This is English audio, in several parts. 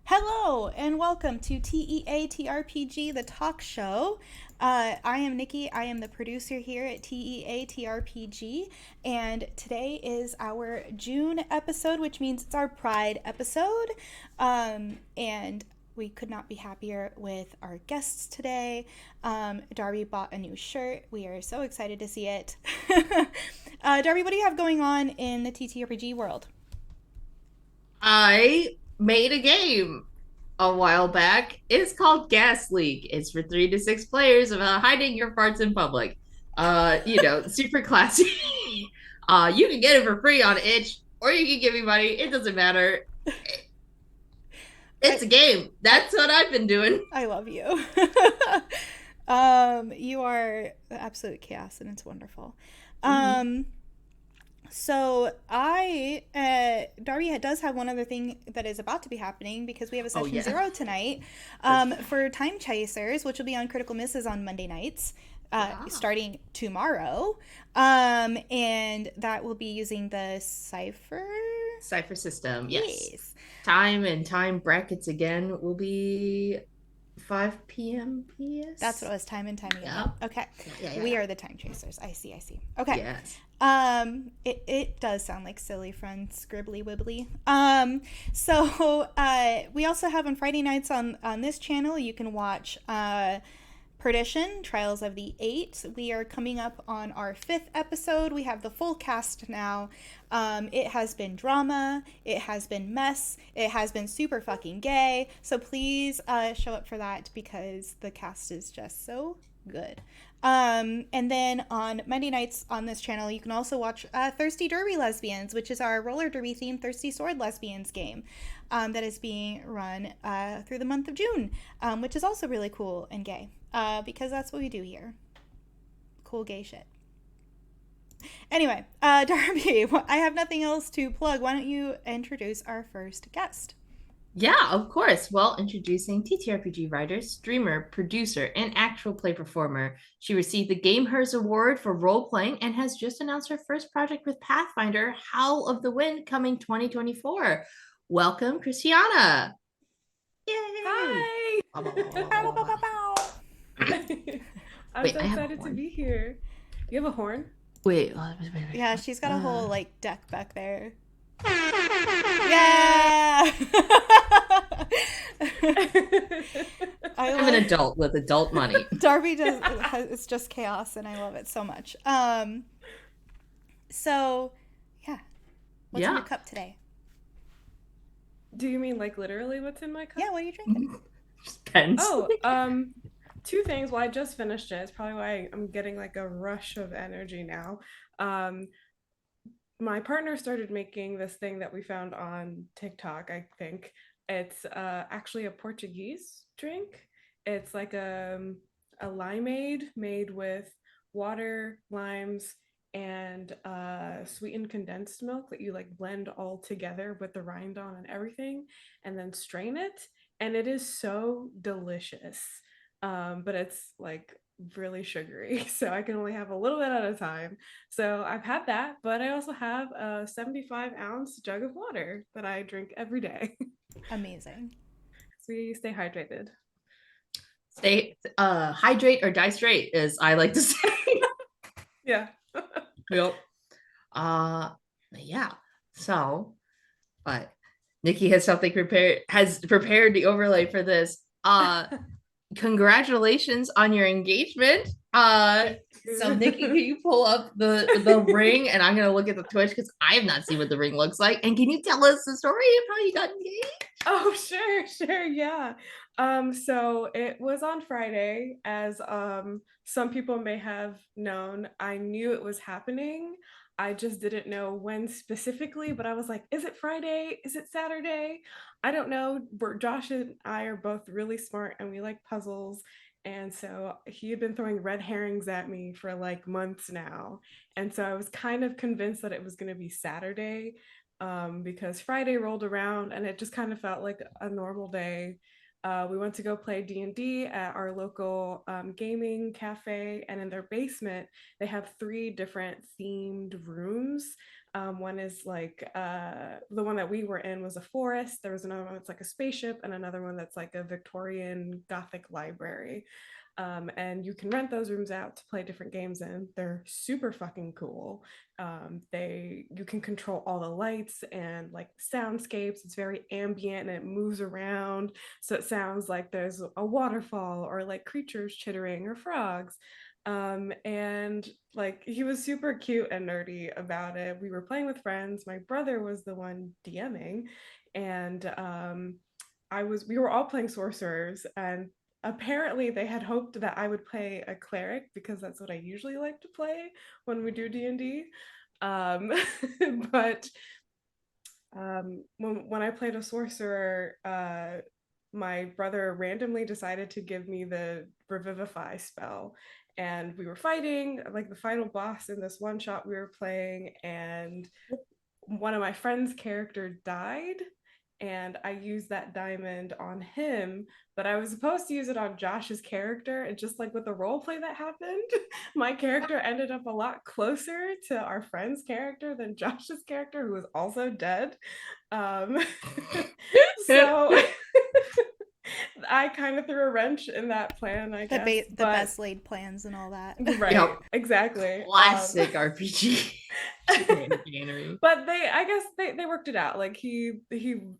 Hello and welcome to TEA TRPG, the talk show. I am Nikki. I am the producer here at TEA TRPG, and today is our June episode, which means it's our Pride episode. And we could not be happier with our guests today. Darby bought a new shirt. We are so excited to see it. Darby, what do you have going on in the TTRPG world? I made a game a while back. It's called Gas Leak. It's for 3 to 6 players about hiding your farts in public. Super classy. You can get it for free on itch, or you can give me money. It doesn't matter. It's I, a game. I, That's what I've been doing. I love you. You are absolute chaos, and it's wonderful. Mhm. Um, Darby does have one other thing that is about to be happening because we have a Oh session yeah. zero tonight Okay. for Time Chasers, which will be on Critical Misses on Monday nights, Yeah. starting tomorrow. And that will be using the Cipher. Cipher system. Yes. Yes. Time and time brackets again will be 5 p.m. That's what PS. it was, time and time again. Yep. Yep. Okay. Yeah, yeah, We yeah. are the time chasers. I see, I see. Okay. Yes. It does sound like silly friend scribbly wibbly. We also have on Friday nights on this channel, you can watch Perdition, Trials of the Eight. We are coming up on our fifth episode. We have the full cast now. It has been drama, it has been mess, it has been super fucking gay. So please show up for that because the cast is just so good. And then on Monday nights on this channel, you can also watch Thirsty Derby Lesbians, which is our roller derby themed Thirsty Sword Lesbians game that is being run through the month of June, which is also really cool and gay because that's what we do here. Cool gay shit. Anyway, Darby, I have nothing else to plug. Why don't you introduce our first guest? Yeah, of course. Well, introducing TTRPG writer, streamer, producer, and actual play performer. She received the Game Hers Award for role playing and has just announced her first project with Pathfinder, Howl of the Wind, coming 2024. Welcome, Christiana. Yay! Hi. Bah, bah, bah, bah, bah, Bow, bah, bow, bow, bah. bow. I'm Wait, so I have a excited to horn. be here. You have a horn? Wait, wait, wait, Yeah, she's got a whole like deck back there. I Yeah. I am an love adult with adult money. Darby does it's just chaos and I love it so much. So yeah, what's in your Yeah. cup today? Do you mean like literally what's in my cup? Yeah, what are you drinking? Just pens. Oh, two things. Well, I just finished it. It's probably why I'm getting like a rush of energy now. Um, my partner started making this thing that we found on TikTok, I think. It's actually a Portuguese drink. It's like a limeade made with water, limes, and sweetened condensed milk that you like blend all together with the rind on and everything, and then strain it. And it is so delicious. But it's like really sugary, so I can only have a little bit at a time. So I've had that, but I also have a 75-ounce jug of water that I drink every day. Amazing. So you stay hydrated. Stay hydrate or die straight, as I like to say. Yeah. Yep. Uh yeah. So, but Nikki has something prepared, has prepared the overlay for this. Congratulations on your engagement. So Nikki, can you pull up the ring, and I'm gonna look at the Twitch because I have not seen what the ring looks like. And can you tell us the story of how you got engaged? Oh, sure, yeah. So it was on Friday, as some people may have known. I knew it was happening. I just didn't know when specifically, but I was like, is it Friday? Is it Saturday? I don't know. Josh and I are both really smart and we like puzzles. And so he had been throwing red herrings at me for like months now. And so I was kind of convinced that it was going to be Saturday, because Friday rolled around and it just kind of felt like a normal day. We went to go play D&D at our local gaming cafe, and in their basement they have three different themed rooms. One is like the one that we were in was a forest. There was another one that's like a spaceship, and another one that's like a Victorian Gothic library. And you can rent those rooms out to play different games in. They're super fucking cool. You can control all the lights and like soundscapes. It's very ambient and it moves around, so it sounds like there's a waterfall or like creatures chittering or frogs. And like he was super cute and nerdy about it. We were playing with friends. My brother was the one DMing, and we were all playing sorcerers, and apparently they had hoped that I would play a cleric because that's what I usually like to play when we do D&D. Um, but when I played a sorcerer, my brother randomly decided to give me the revivify spell, and we were fighting like the final boss in this one shot we were playing, and one of my friend's character died, and I used that diamond on him, but I was supposed to use it on Josh's character. And just like with the role play that happened, my character ended up a lot closer to our friend's character than Josh's character, who was also dead. Um, so I kind of threw a wrench in that plan, I guess. The But best laid plans and all that. right, Yep. exactly. Classic RPG. But I guess they worked it out. Like he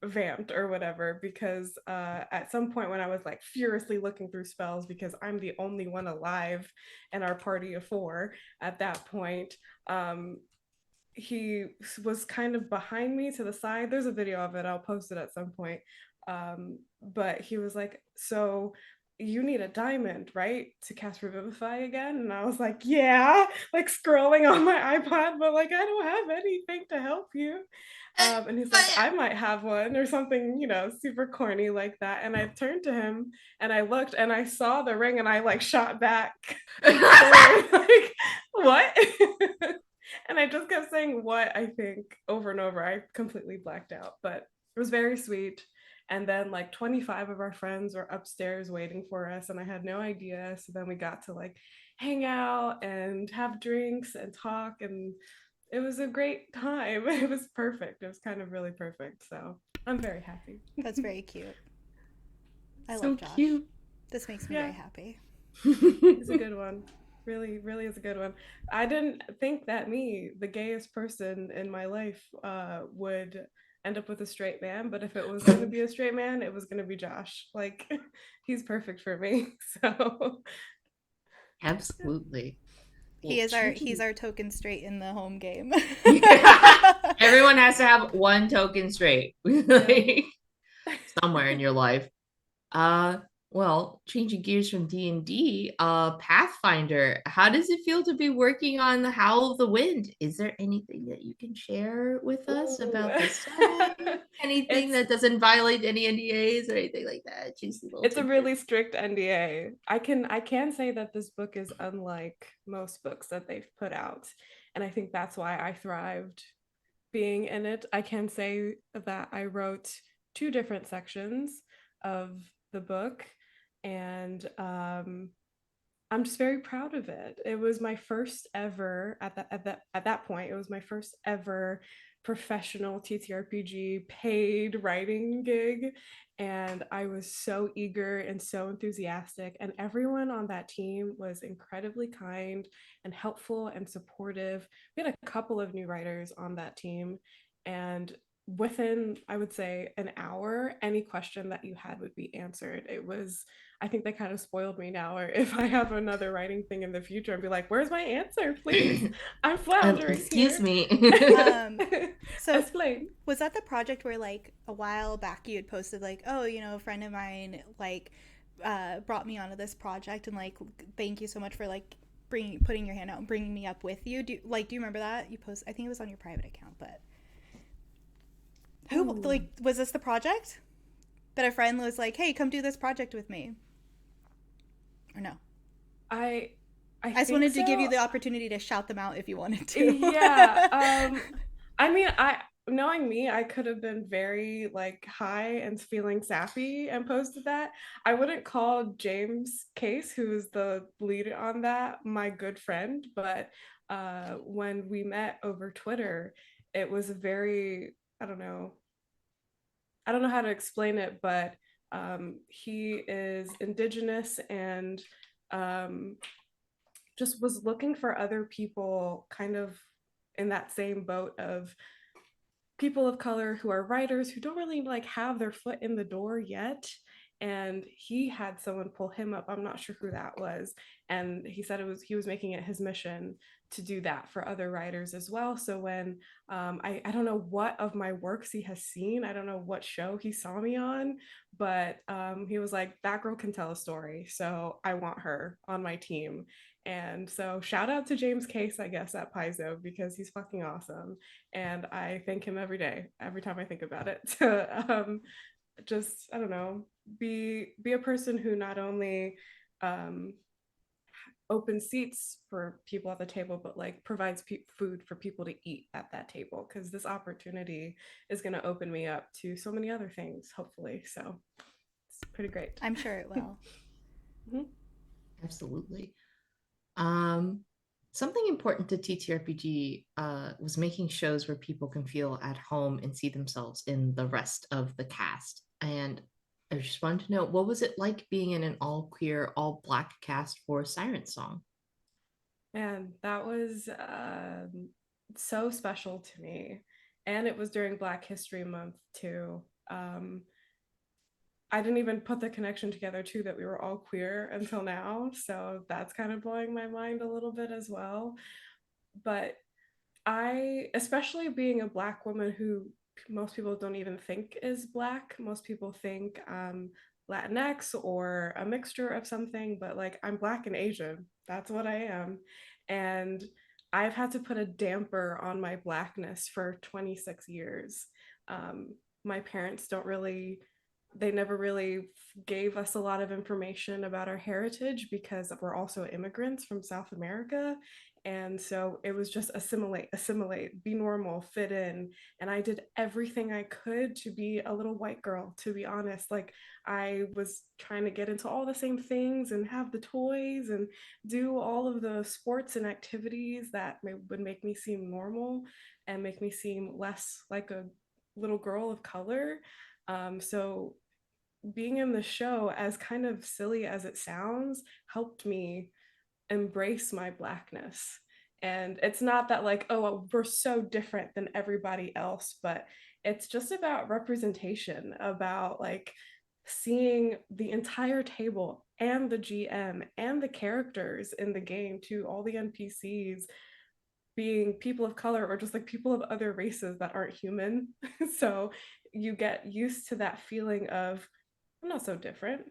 vamped or whatever, because at some point when I was like furiously looking through spells, because I'm the only one alive in our party of four at that point, he was kind of behind me to the side. There's a video of it. I'll post it at some point. But he was like, so you need a diamond, right, to cast Revivify again? And I was like, yeah, like scrolling on my iPod, but like, I don't have anything to help you. And he's like, I might have one or something, super corny like that. And I turned to him and I looked and I saw the ring and I like shot back forward, like, what? And I just kept saying what, I think, over and over. I completely blacked out, but it was very sweet. And then like 25 of our friends were upstairs waiting for us, and I had no idea. So then we got to like hang out and have drinks and talk, and it was a great time. It was perfect. It was kind of really perfect. So I'm very happy. That's very cute. I So love Josh. cute. This makes me Yeah, very happy. he's a good one. Really, really is a good one. I didn't think that me, the gayest person in my life, would end up with a straight man. But if it was going to be a straight man, it was going to be Josh. Like, he's perfect for me. So, Absolutely. He Well, is our he's changing. our token straight in the home game. Everyone has to have one token straight yep. like, somewhere in your life. Uh, well, changing gears from D&D, Pathfinder, how does it feel to be working on the Howl of the Wind? Is there anything that you can share with us Ooh. about the setting? Anything it's that doesn't violate any NDAs or anything like that? Juicy little it's a tidbit. really strict NDA. I can say that this book is unlike most books that they've put out, and I think that's why I thrived being in it. I can say that I wrote two different sections of the book, and I'm just very proud of it. It was my first ever at that point. It was my first ever professional TTRPG paid writing gig, and I was so eager and so enthusiastic. And everyone on that team was incredibly kind and helpful and supportive. We had a couple of new writers on that team, and within, I would say, an hour, any question that you had would be answered. It was, I think they kind of spoiled me now. Or if I have another writing thing in the future, I'd be like, where's my answer? Please. I'm floundering Excuse here. me. um, so Explain. was that the project where like a while back you had posted like, oh, a friend of mine like brought me onto this project and like thank you so much for like bringing putting your hand out and bringing me up with you. Do you remember that you post? I think it was on your private account, but who Ooh. like was this the project that a friend was like, hey, come do this project with me, or no? I I I just think wanted to give you so. the opportunity to shout them out if you wanted to. Yeah. I mean, knowing me, I could have been very like high and feeling sappy and posted that. I wouldn't call James Case, who's the lead on that, my good friend, but when we met over Twitter, it was a very, I don't know, I don't know how to explain it, but he is indigenous and um, just was looking for other people kind of in that same boat of people of color who are writers who don't really like have their foot in the door yet. And he had someone pull him up. I'm not sure who that was, and he said he was making it his mission to do that for other writers as well. So when I don't know what of my works he has seen, I don't know what show he saw me on, but he was like, that girl can tell a story, so I want her on my team. And so shout out to James Case, I guess, at Paizo, because he's fucking awesome, and I thank him every day, every time I think about it. To just, I don't know, be a person who not only um, opens seats for people at the table, but like provides food for people to eat at that table. Because this opportunity is going to open me up to so many other things, hopefully. So it's pretty great. I'm sure it will. Mhm. Absolutely. Um, Something important to TTRPG was making shows where people can feel at home and see themselves in the rest of the cast. And I just wanted to know, what was it like being in an all queer, all black cast for Siren Song? And that was so special to me. And it was during Black History Month too. I didn't even put the connection together too that we were all queer until now. So that's kind of blowing my mind a little bit as well. But especially being a Black woman who most people don't even think is Black, most people think Latinx or a mixture of something, but like I'm Black and Asian. That's what I am. And I've had to put a damper on my Blackness for 26 years. My parents don't really, they never really gave us a lot of information about our heritage because we're also immigrants from South America. And so it was just assimilate, be normal, fit in. And I did everything I could to be a little white girl, to be honest. Like I was trying to get into all the same things and have the toys and do all of the sports and activities that would make me seem normal and make me seem less like a little girl of color. So being in the show, as kind of silly as it sounds, helped me embrace my Blackness. And it's not that like, oh, we're so different than everybody else, but it's just about representation, about like seeing the entire table and the GM and the characters in the game, to all the NPCs being people of color or just like people of other races that aren't human. So you get used to that feeling of, I'm not so different.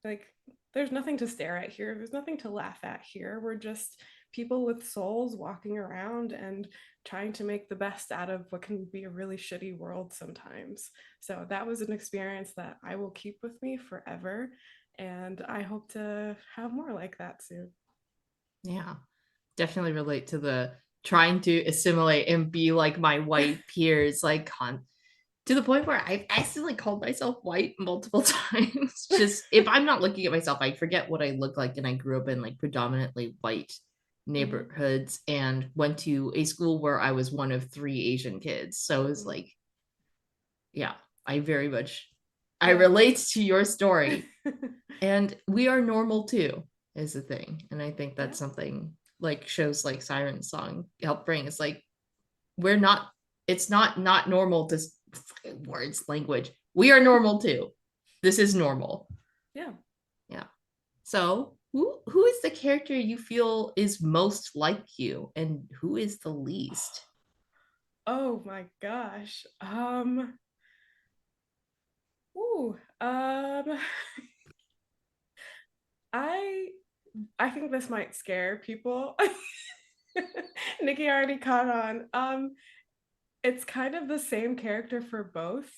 Like, there's nothing to stare at here. There's nothing to laugh at here. We're just people with souls walking around and trying to make the best out of what can be a really shitty world sometimes. So that was an experience that I will keep with me forever. And I hope to have more like that soon. Yeah, definitely relate to the trying to assimilate and be like my white peers, like to the point where I've accidentally called myself white multiple times. Just if I'm not looking at myself, I forget what I look like. And I grew up in like predominantly white neighborhoods and went to a school where I was one of 3 Asian kids. So it was like, yeah, I very much I relate to your story. And we are normal too, is the thing. And I think that's something like shows like Siren Song help bring. It's like we're not, it's not normal to words, language. We are normal too. This is normal. Yeah. Yeah. So who is the character you feel is most like you and who is the least? Oh my gosh. Ooh. I I think this might scare people. Nikki already caught on. It's kind of the same character for both,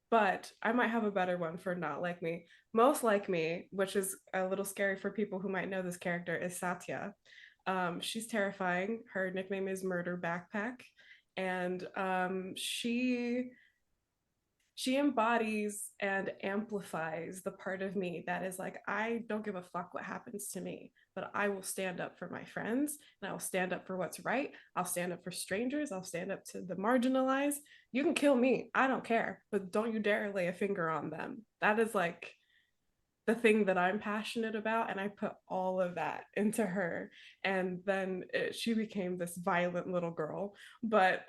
but I might have a better one for not like me. Most like me, which is a little scary for people who might know this character, is Satya. She's terrifying. Her nickname is Murder Backpack, and she embodies and amplifies the part of me that is like, I don't give a fuck what happens to me, but I will stand up for my friends and I will stand up for what's right. I'll stand up for strangers. I'll stand up to the marginalized. You can kill me. I don't care, but don't you dare lay a finger on them. That is like the thing that I'm passionate about. And I put all of that into her. And then she became this violent little girl. But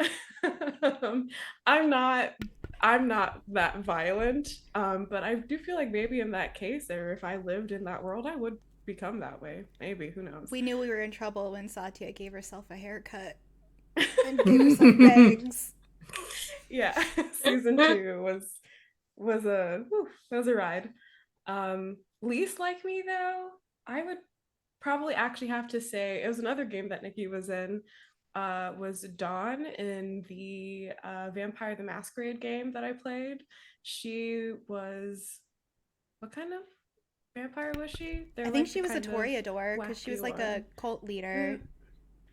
I'm not I'm not that violent. But I do feel like maybe in that case, or if I lived in that world, I would become that way. Maybe, who knows? We knew we were in trouble when Satya gave herself a haircut and grew some bangs. Yeah, season 2 was a ride. Least like me though, I would probably actually have to say it was another game that Nikki was in. Was Dawn in the Vampire the Masquerade game that I played. She was, what kind of vampire was she? They're I think like she the was a kind of Toreador because she was wacky like a one. cult leader.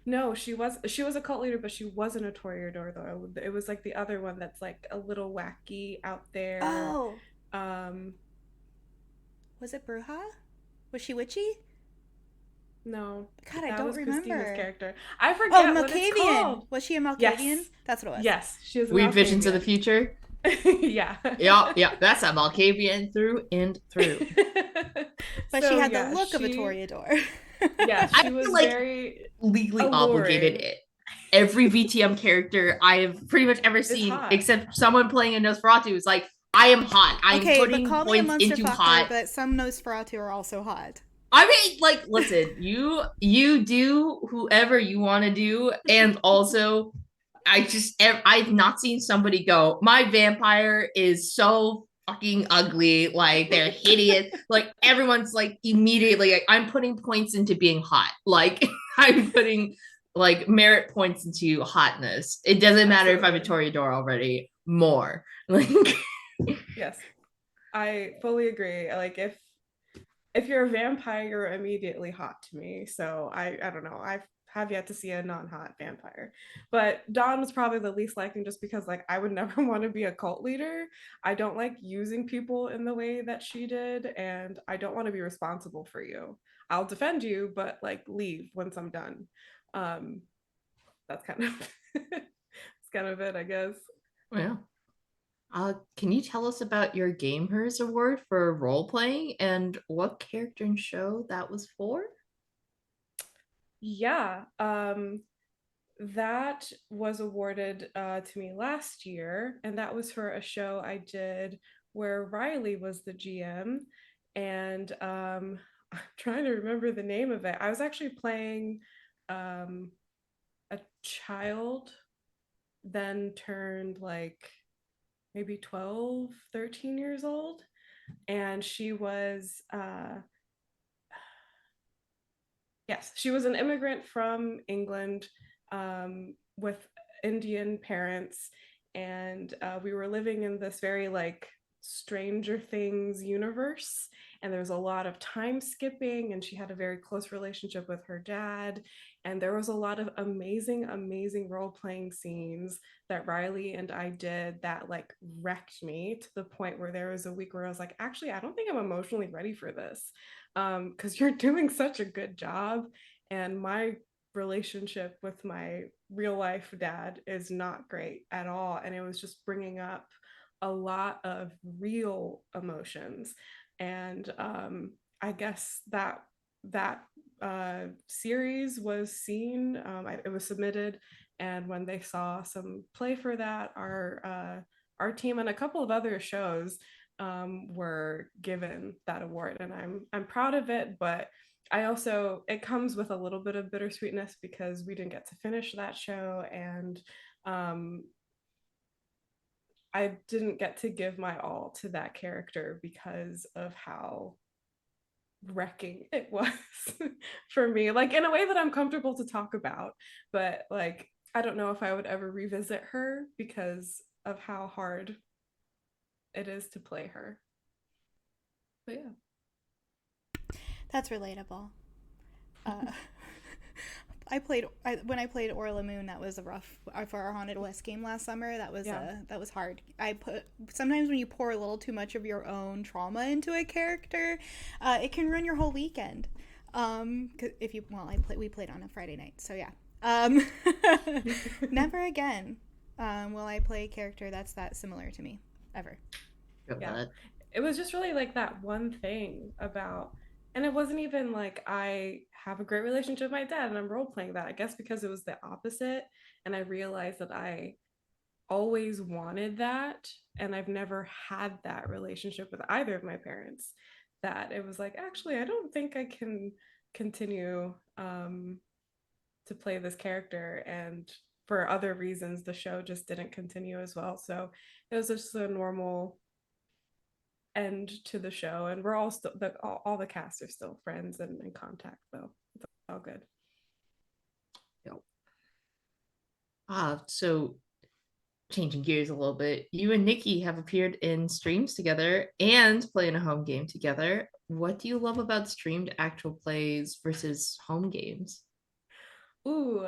No, she was a cult leader, but she wasn't a Toreador though. It was like the other one that's like a little wacky out there. Oh, Um, was it Bruja? Was she witchy? no, God, I that don't was Christina's remember. character. I Oh, forget what it's Malkavian. called. Was she a Malkavian? Yes, That's what it was. yes, she was a Weird visions of the Malkavian. future. Yeah. Yeah, yeah, that's a Malkavian through and through. But she So had the yeah, look of a Toreador. yeah, I she feel was like very legally obligated. alluring. Every VTM character I have pretty much ever It's seen, hot. except someone playing a Nosferatu, is like, I am hot. I am Okay, but putting call me a points monster into fucker, hot. but some Nosferatu are also hot. I mean, like, listen, you do whoever you want to do, and also, I've not seen somebody go, my vampire is so fucking ugly, like they're hideous. Like everyone's like immediately like I'm putting points into being hot. Like I'm putting like merit points into hotness. It doesn't matter if I'm a Absolutely. Toreador already, more. Like Yes, I fully agree. Like if you're a vampire, you're immediately hot to me. So I don't know. I have yet to see a non-hot vampire. But Dawn was probably the least likely just because like I would never want to be a cult leader. I don't like using people in the way that she did, and I don't want to be responsible for you. I'll defend you, but like leave once I'm done. Um, that's kind of it's kind of it, I guess. yeah. Can you tell us about your Gamers Award for role playing and what character and show that was for? Yeah. That was awarded to me last year, and that was for a show I did where Riley was the GM. And I'm trying to remember the name of it. I was actually playing um, a child, then turned like maybe 12, 13 years old. And she was yes, she was an immigrant from England with Indian parents, and we were living in this very like Stranger Things universe. And there was a lot of time skipping, and she had a very close relationship with her dad. And there was a lot of amazing, amazing role playing scenes that Riley and I did that like wrecked me to the point where there was a week where I was like, actually, I don't think I'm emotionally ready for this because you're doing such a good job. And my relationship with my real life dad is not great at all. And it was just bringing up a lot of real emotions. And I guess that series was seen. It was submitted, and when they saw some play for that, our team and a couple of other shows were given that award, and I'm proud of it. But I also it comes with a little bit of bittersweetness because we didn't get to finish that show, and um, I didn't get to give my all to that character because of how wrecking it was for me. Like in a way that I'm comfortable to talk about, but like I don't know if I would ever revisit her because of how hard it is to play her. But yeah. That's relatable. Uh, when I played Orla Moon. That was a rough for our Haunted West game last summer. Yeah. That was hard. I put sometimes when you pour a little too much of your own trauma into a character, it can ruin your whole weekend. 'Cause if you well, we played on a Friday night, so yeah. Um, Never again will I play a character that's that similar to me ever. Yeah, it was just really like that one thing about, and it wasn't even like I have a great relationship with my dad and I'm role playing that. I guess because it was the opposite, and I realized that I always wanted that, and I've never had that relationship with either of my parents. That it was like, actually, I don't think I can continue to play this character, and for other reasons, the show just didn't continue as well. So it was just a normal end to the show, and we're all still all the cast are still friends and in contact, though. It's all good. Yep. So changing gears a little bit, you and Nikki have appeared in streams together and playing a home game together. What do you love about streamed actual plays versus home games? Ooh,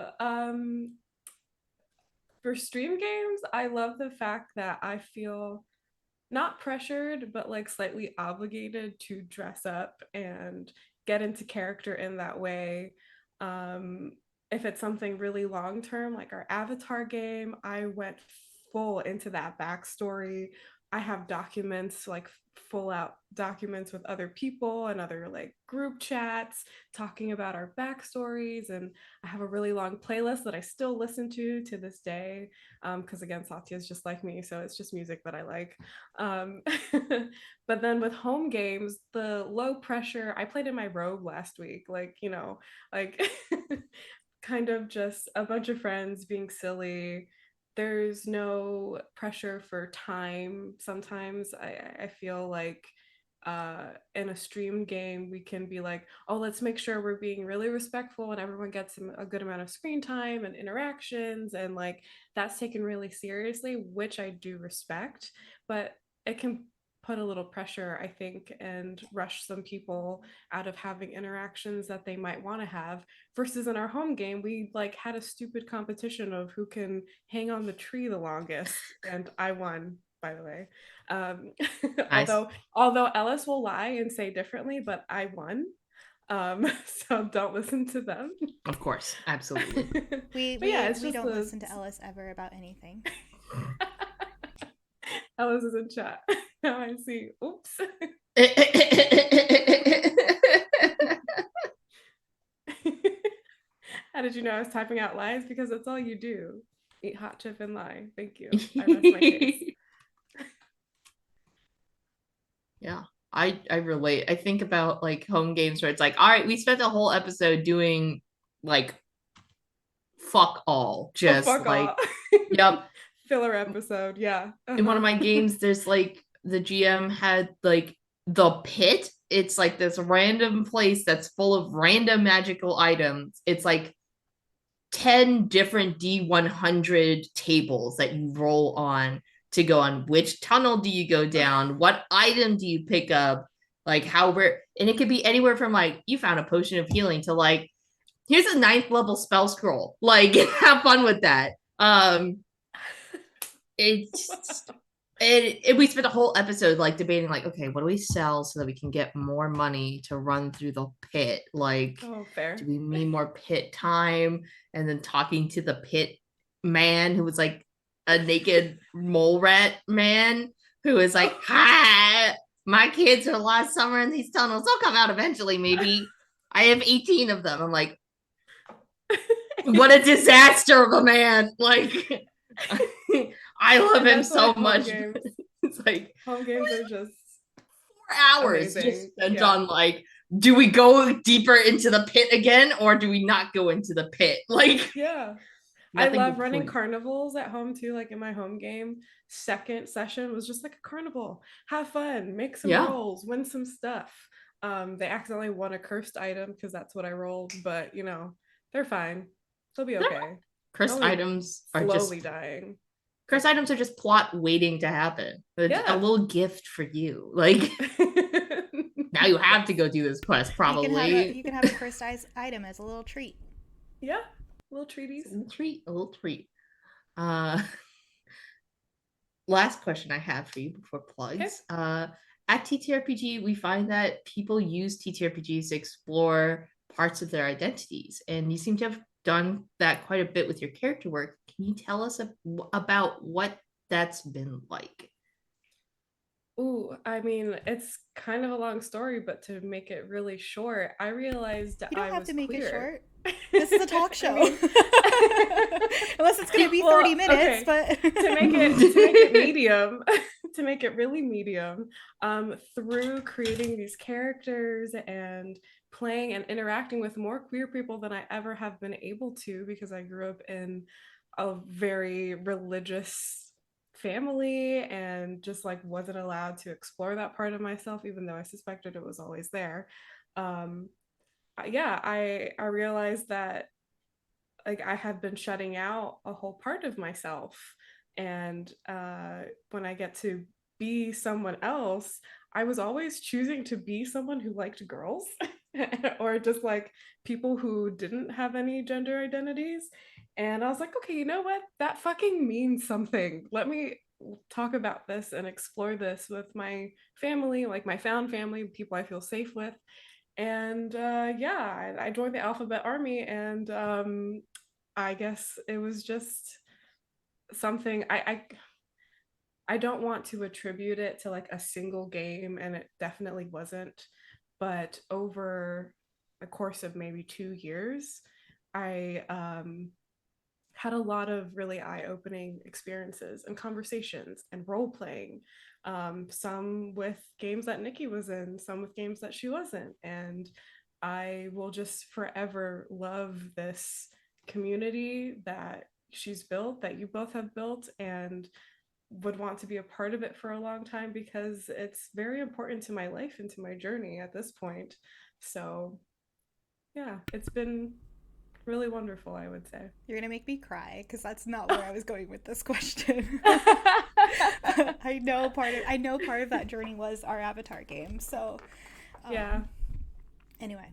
for stream games, I love the fact that I feel not pressured, but like slightly obligated to dress up and get into character in that way. Um, if it's something really long term, like our Avatar game, I went full into that backstory. I have documents, like full out documents with other people and other like group chats talking about our backstories. And I have a really long playlist that I still listen to this day. Because again, Satya is just like me, so it's just music that I like. Um, but then with home games, the low pressure, I played in my robe last week, like kind of just a bunch of friends being silly, there's no pressure for time. Sometimes I feel like in a stream game we can be like, oh, let's make sure we're being really respectful and everyone gets a good amount of screen time and interactions, and like that's taken really seriously, which I do respect, but it can put a little pressure, I think, and rush some people out of having interactions that they might want to have. Versus in our home game, we like had a stupid competition of who can hang on the tree the longest, and I won, by the way. Um, Nice. although Ellis will lie and say differently, but I won. So don't listen to them. Of course, absolutely. We But yeah, we it's we just don't the listen to Ellis ever about anything. Ellis is in chat. Now I see. Oops. How did you know I was typing out lies? Because that's all you do. Eat hot chip and lie. Thank you. I rest my case. Yeah, I relate. I think about like home games where it's like, all right, we spent a whole episode doing like fuck all, Oh, just fuck like, all. yep. Filler episode. Yeah. In one of Uh-huh. my games, there's like the GM had like the pit. It's like this random place that's full of random magical items. It's like 10 different D100 tables that you roll on to go on which tunnel do you go down, what item do you pick up, like how we're, and it could be anywhere from like you found a potion of healing to like here's a ninth level spell scroll, like have fun with that. It's we spent a whole episode like debating like, okay, what do we sell so that we can get more money to run through the pit, like Oh, do fair. we need more pit time, and then talking to the pit man who was like a naked mole rat man who was like, Oh. hi, my kids are last summer in these tunnels, they'll come out eventually maybe, I have 18 of them. I'm like, what a disaster of a man, like I love And him that's why so much. It's like home games are just 4 hours just amazing. spent Yeah. on like, do we go deeper into the pit again or do we not go into the pit? Like Yeah. I nothing love but running point. carnivals at home too. Like in my home game, second session was just like a carnival. Have fun, make some Yeah. rolls, win some stuff. They accidentally won a cursed item because that's what I rolled, but you know, they're fine. They'll be okay. Cursed Only items are slowly just dying. cursed items are just plot waiting to happen. It's a Yeah. little gift for you. Like now you have Yes. to go do this quest You probably. can have a cursed item as a little treat. Yeah. Little treaties. It's a little treat, a little treat. Uh Last question I have for you before Okay. plugs. At TTRPG, we find that people use TTRPGs to explore parts of their identities, and you seem to have done that quite a bit with your character work. Can you tell us about what that's been like? Ooh, I mean, it's kind of a long story, but to make it really short, I realized You don't I have was to make it queer. short. This is a talk I show. mean, Unless it's going to be well, 30 minutes, okay. but To make it medium, to make it really medium, through creating these characters and playing and interacting with more queer people than I ever have been able to, because I grew up in a very religious family and just like wasn't allowed to explore that part of myself, even though I suspected it was always there. um yeah, I realized that like I have been shutting out a whole part of myself, and when I get to be someone else, I was always choosing to be someone who liked girls or just like people who didn't have any gender identities. And I was like, okay, you know what, that fucking means something. Let me talk about this and explore this with my family, like my found family, people I feel safe with. And yeah, I joined the Alphabet Army, and I guess it was just something I don't want to attribute it to like a single game, and it definitely wasn't. But over the course of maybe 2 years, I had a lot of really eye-opening experiences and conversations and role playing. Some with games that Nikki was in, some with games that she wasn't, and I will just forever love this community that she's built, that you both have built, and would want to be a part of it for a long time because it's very important to my life and to my journey at this point. So, yeah, it's been really wonderful, I would say. You're gonna make me cry because that's not where I was going with this question. I know part of that journey was our Avatar game. So, Yeah. anyway,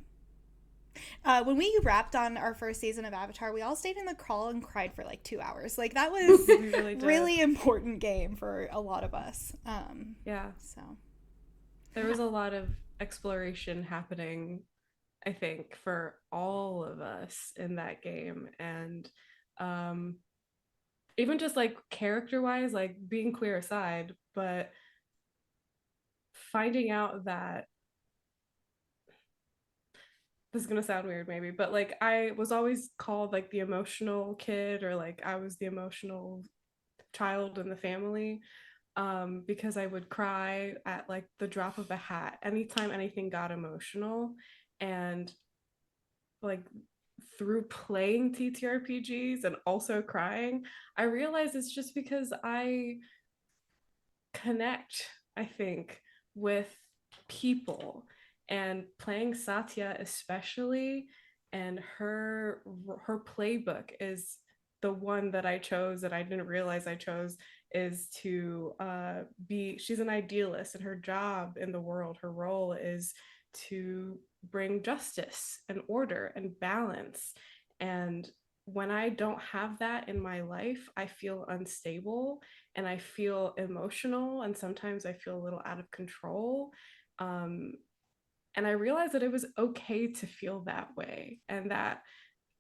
when we wrapped on our first season of Avatar, we all stayed in the crawl and cried for like 2 hours. Like that was We really did. really important game for a lot of us. Yeah. So There was a lot of exploration happening, I think, for all of us in that game. And um, even just like character wise, like being queer aside, but finding out that this is going to sound weird maybe, but like I was always called like the emotional kid, or like I was the emotional child in the family, because I would cry at like the drop of a hat anytime anything got emotional. And like through playing TTRPGs and also crying, I realized it's just because I connect, I think, with people, and playing Satya especially, and her playbook is the one that I chose that I didn't realize I chose, is to be she's an idealist, and her job in the world, her role is to bring justice and order and balance. And when I don't have that in my life, I feel unstable and I feel emotional, and sometimes I feel a little out of control. Um, and I realized that it was okay to feel that way, and that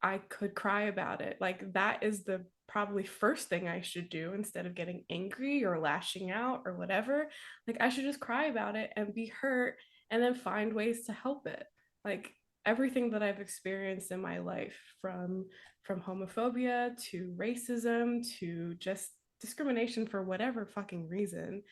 I could cry about it. Like that is the probably first thing I should do instead of getting angry or lashing out or whatever. Like I should just cry about it and be hurt and then find ways to help it. Like everything that I've experienced in my life, from homophobia to racism to just discrimination for whatever fucking reason,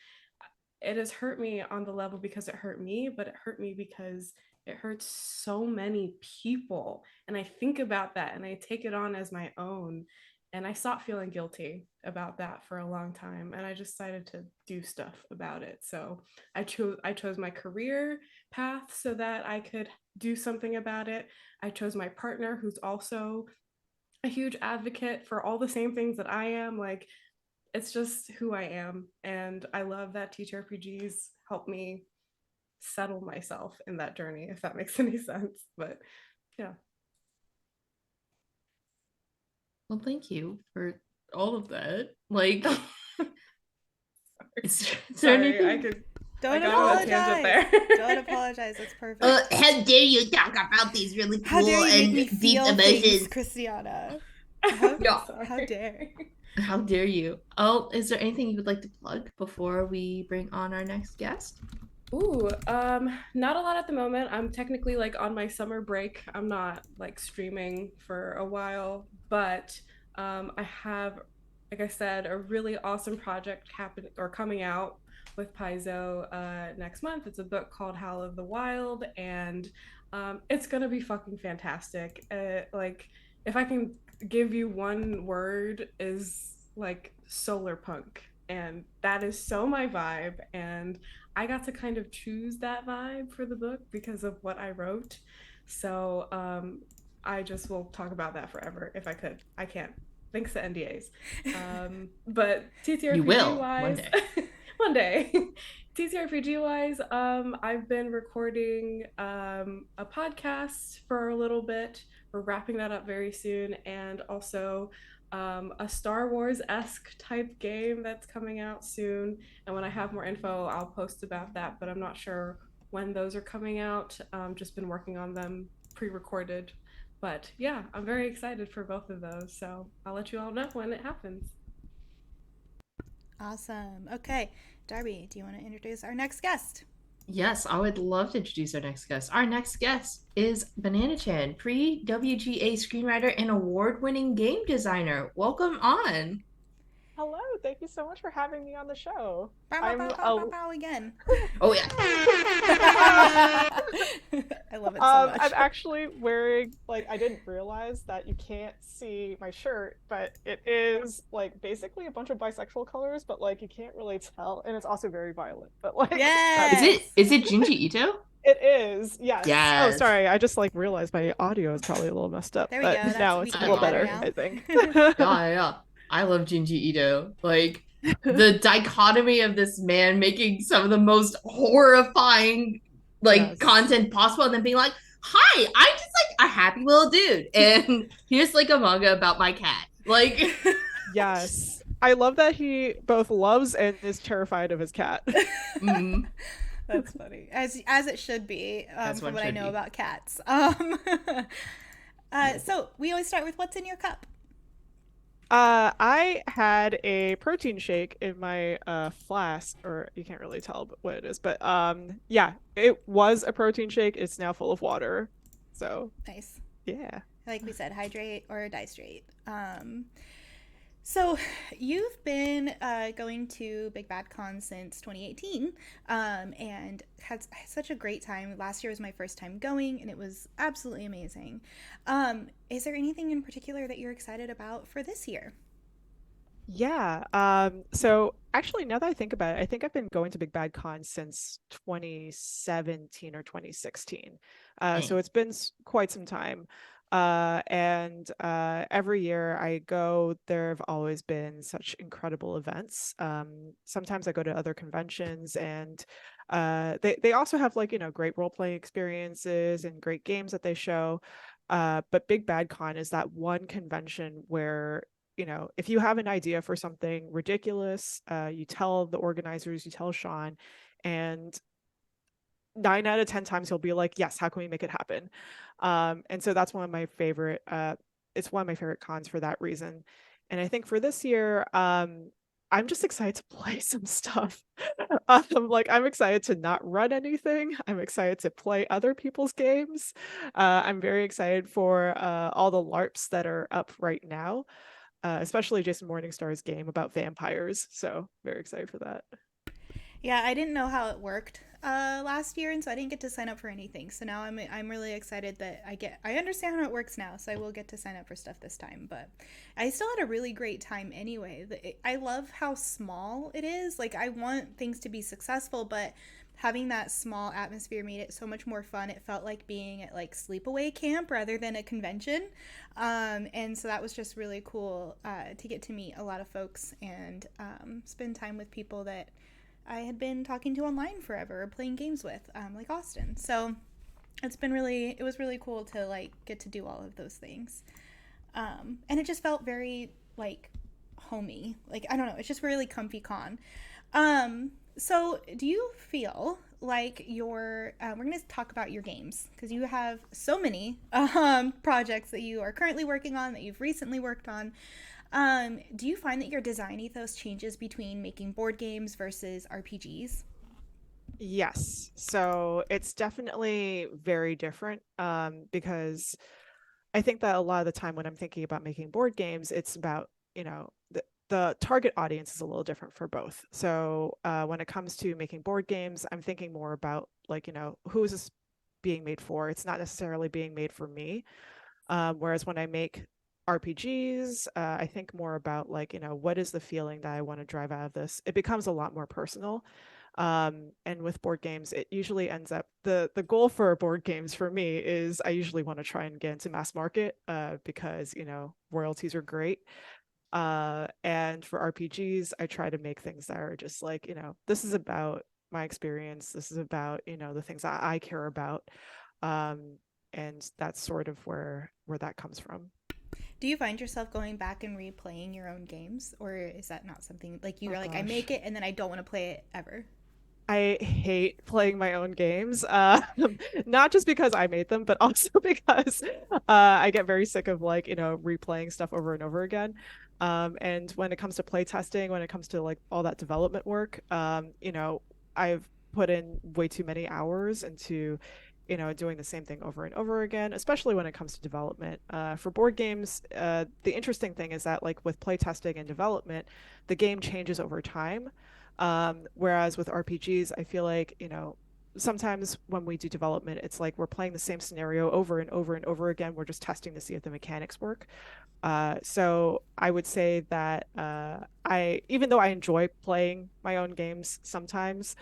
it has hurt me on the level because it hurt me, but it hurt me because it hurts so many people. And I think about that and I take it on as my own. And I stopped feeling guilty about that for a long time. And I just decided to do stuff about it. So I chose my career path so that I could do something about it. I chose my partner who's also a huge advocate for all the same things that I am. Like it's just who I am. And I love that TTRPGs help me settle myself in that journey, if that makes any sense. But yeah. Well, thank you for all of that. Like, is there Sorry, anything? I don't got on a tangent apologize. there. Don't apologize. It's perfect. How dare you talk about these really How cool dare you make and me deep feel things, emotions? Christiana? No, How dare? how dare you? Oh, is there anything you would like to plug before we bring on our next guest? Ooh, not a lot at the moment. I'm technically like on my summer break. I'm not like streaming for a while, but I have, like I said, a really awesome project happen or coming out with Paizo next month. It's a book called Howl of the Wild, and it's gonna be fucking fantastic. Like, if I can give you one word, is like solar punk, and that is so my vibe. And I got to kind of choose that vibe for the book because of what I wrote. So I just will talk about that forever if I could. I can't. Thanks to NDAs. But You TTRPG will one wise, day. one day. TTRPG wise, I've been recording a podcast for a little bit. We're wrapping that up very soon, and also a Star Wars esque type game that's coming out soon. And when I have more info, I'll post about that, but I'm not sure when those are coming out. Just been working on them pre recorded. But yeah, I'm very excited for both of those. So I'll let you all know when it happens. Awesome. Okay, Darby, do you want to introduce our next guest? Yes, I would love to introduce our next guest. Our next guest is Banana Chan, pre WGA screenwriter and award winning game designer. Welcome on. Hello, thank you so much for having me on the show. Bow, bow, I'm bow, bow, bow, a bow again. Oh yeah. I love it so I'm much. actually wearing like I didn't realize that you can't see my shirt, but it is like basically a bunch of bisexual colors, but like you can't really tell, and it's also very violent. But like Is that's it Yes. is it Junji Ito? it is. Yes. Oh, Yes. sorry. I just like realized my audio is probably a little messed up, There we but go. That's now we it's a can I hear little love better better, now. it. I think. Yeah, yeah. I love Junji Ito. Like the dichotomy of this man making some of the most horrifying like Yes. content possible and then being like, hi, I'm just like a happy little dude. And here's like a manga about my cat. Like Yes. I love that he both loves and is terrified of his cat. mm, That's funny, as it should be, as from one what I should know be. about cats. So we always start with what's in your cup. I had a protein shake in my flask, or you can't really tell what it is, but yeah, it was a protein shake. It's now full of water. So, Nice. yeah. Like we said, hydrate or die straight. So you've been going to Big Bad Con since 2018, and had such a great time. Last year was my first time going, and it was absolutely amazing. Is there anything in particular that you're excited about for this year? Yeah. So actually now that I think about it, I think I've been going to Big Bad Con since 2017 or 2016. So Dang. it's been quite some time. And every year I go, there have always been such incredible events. Sometimes I go to other conventions and they also have like, great role-playing experiences and great games that they show. But Big Bad Con is that one convention where if you have an idea for something ridiculous, you tell the organizers, you tell Sean, and 9 out of 10 times he'll be like, "Yes, how can we make it happen?" And so that's one of my favorite. It's one of my favorite cons for that reason. And I think for this year, I'm just excited to play some stuff. Like I'm excited to not run anything. I'm excited to play other people's games. I'm very excited for all the LARPs that are up right now, especially Jason Morningstar's game about vampires. So very excited for that. Yeah, I didn't know how it worked last year, and so I didn't get to sign up for anything. So now I'm really excited that I understand how it works now, so I will get to sign up for stuff this time. But I still had a really great time anyway. I love how small it is. Like I want things to be successful, but having that small atmosphere made it so much more fun. It felt like being at like sleepaway camp rather than a convention, and so that was just really cool to get to meet a lot of folks and spend time with people that I had been talking to online forever or playing games with, like Austin. So it was really cool to like get to do all of those things. And it just felt very like homey. Like, I don't know, it's just really comfy con. So do you feel like we're going to talk about your games because you have so many projects that you are currently working on, that you've recently worked on. Do you find that your design ethos changes between making board games versus RPGs? Yes. So it's definitely very different, because I think that a lot of the time when I'm thinking about making board games, it's about, the target audience is a little different for both. So when it comes to making board games, I'm thinking more about like, who is this being made for? It's not necessarily being made for me. Whereas when I make RPGs, I think more about like, what is the feeling that I want to drive out of this? It becomes a lot more personal. And with board games, it usually ends up the goal for board games for me is I usually want to try and get into mass market, because royalties are great. And for RPGs, I try to make things that are just like, this is about my experience. This is about, the things that I care about. Um, and that's sort of where that comes from. Do you find yourself going back and replaying your own games, or is that not something like you're Oh like I make gosh. it and then I don't want to play it ever? I hate playing my own games, not just because I made them, but also because I get very sick of like, replaying stuff over and over again. And when it comes to play testing, when it comes to like all that development work, I've put in way too many hours into doing the same thing over and over again, especially when it comes to development. For board games, the interesting thing is that, like with playtesting and development, the game changes over time. Whereas with RPGs, I feel like, sometimes when we do development, it's like we're playing the same scenario over and over and over again. We're just testing to see if the mechanics work. So I would say that even though I enjoy playing my own games sometimes,